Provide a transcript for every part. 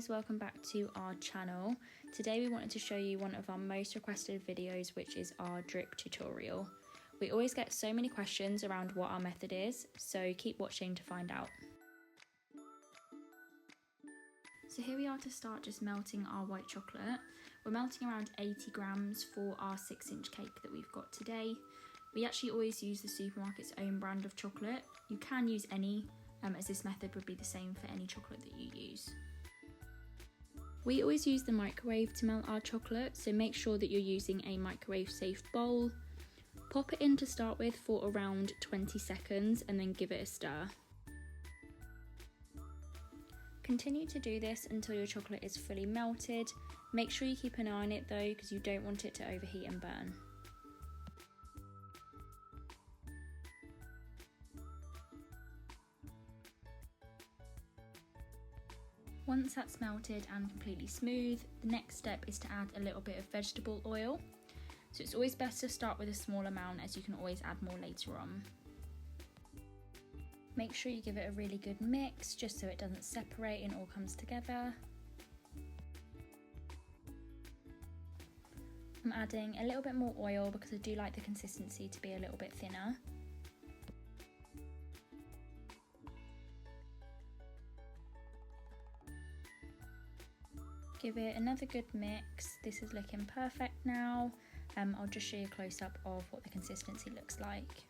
guys, welcome back to our channel. Today we wanted to show you one of our most requested videos, which is our drip tutorial. We always get so many questions around what our method is, so keep watching to find out. So here we are to start just melting our white chocolate. We're melting around 80 grams for our 6-inch cake that we've got today. We actually always use the supermarket's own brand of chocolate. You can use any, as this method would be the same for any chocolate that you use. We always use the microwave to melt our chocolate, so make sure that you're using a microwave safe bowl. Pop it in to start with for around 20 seconds and then give it a stir. Continue to do this until your chocolate is fully melted. Make sure you keep an eye on it though, because you don't want it to overheat and burn. Once that's melted and completely smooth, the next step is to add a little bit of vegetable oil. So it's always best to start with a small amount, as you can always add more later on. Make sure you give it a really good mix just so it doesn't separate and all comes together. I'm adding a little bit more oil because I do like the consistency to be a little bit thinner. Give it another good mix. This is looking perfect now. I'll just show you a close-up of what the consistency looks like.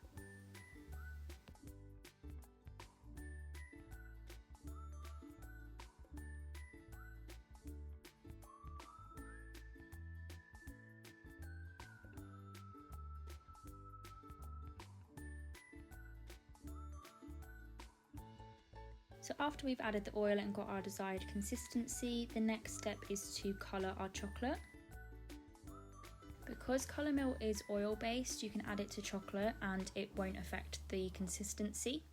So after we've added the oil and got our desired consistency, the next step is to colour our chocolate. Because Colourmill is oil based, you can add it to chocolate and it won't affect the consistency.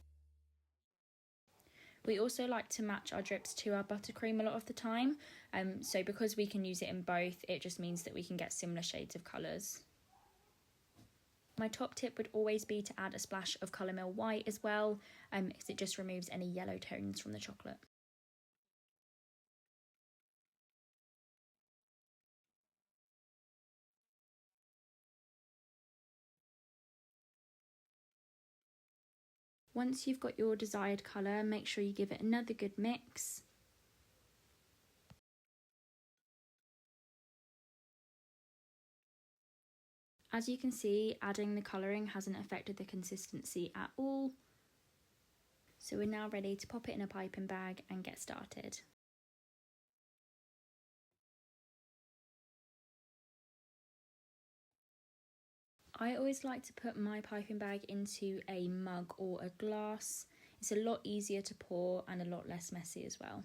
We also like to match our drips to our buttercream a lot of the time, so because we can use it in both, it just means that we can get similar shades of colours. My top tip would always be to add a splash of Colourmill white as well, because it just removes any yellow tones from the chocolate. Once you've got your desired colour, make sure you give it another good mix. As you can see, adding the colouring hasn't affected the consistency at all. So we're now ready to pop it in a piping bag and get started. I always like to put my piping bag into a mug or a glass. It's a lot easier to pour and a lot less messy as well.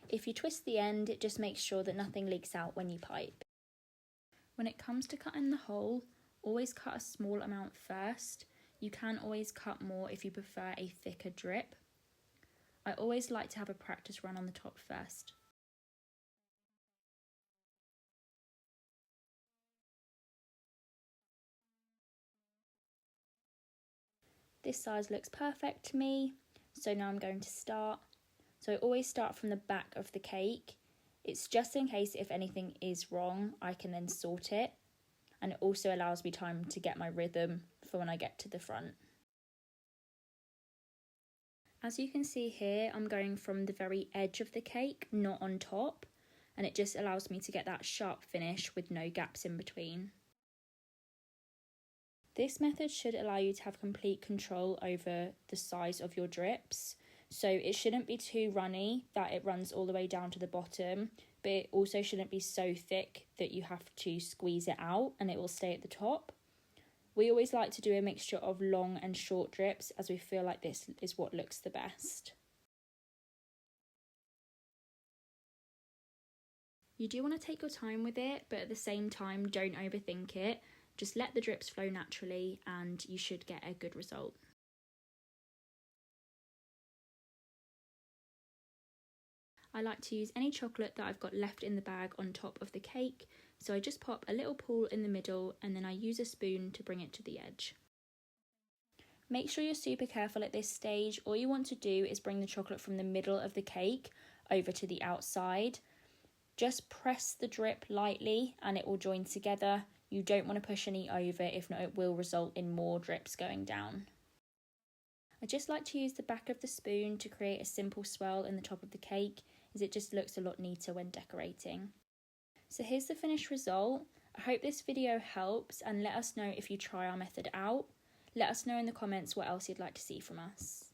If you twist the end, it just makes sure that nothing leaks out when you pipe. When it comes to cutting the hole, always cut a small amount first. You can always cut more if you prefer a thicker drip. I always like to have a practice run on the top first. This size looks perfect to me, so now I'm going to start. So I always start from the back of the cake. It's just in case if anything is wrong, I can then sort it. And it also allows me time to get my rhythm for when I get to the front. As you can see here, I'm going from the very edge of the cake, not on top. And it just allows me to get that sharp finish with no gaps in between. This method should allow you to have complete control over the size of your drips. So it shouldn't be too runny that it runs all the way down to the bottom, but it also shouldn't be so thick that you have to squeeze it out and it will stay at the top. We always like to do a mixture of long and short drips, as we feel like this is what looks the best. You do want to take your time with it, but at the same time, don't overthink it. Just let the drips flow naturally and you should get a good result. I like to use any chocolate that I've got left in the bag on top of the cake, so I just pop a little pool in the middle and then I use a spoon to bring it to the edge. Make sure you're super careful at this stage. All you want to do is bring the chocolate from the middle of the cake over to the outside. Just press the drip lightly and it will join together. You don't want to push any over, if not it will result in more drips going down. I just like to use the back of the spoon to create a simple swirl in the top of the cake, as it just looks a lot neater when decorating. So here's the finished result. I hope this video helps, and let us know if you try our method out. Let us know in the comments what else you'd like to see from us.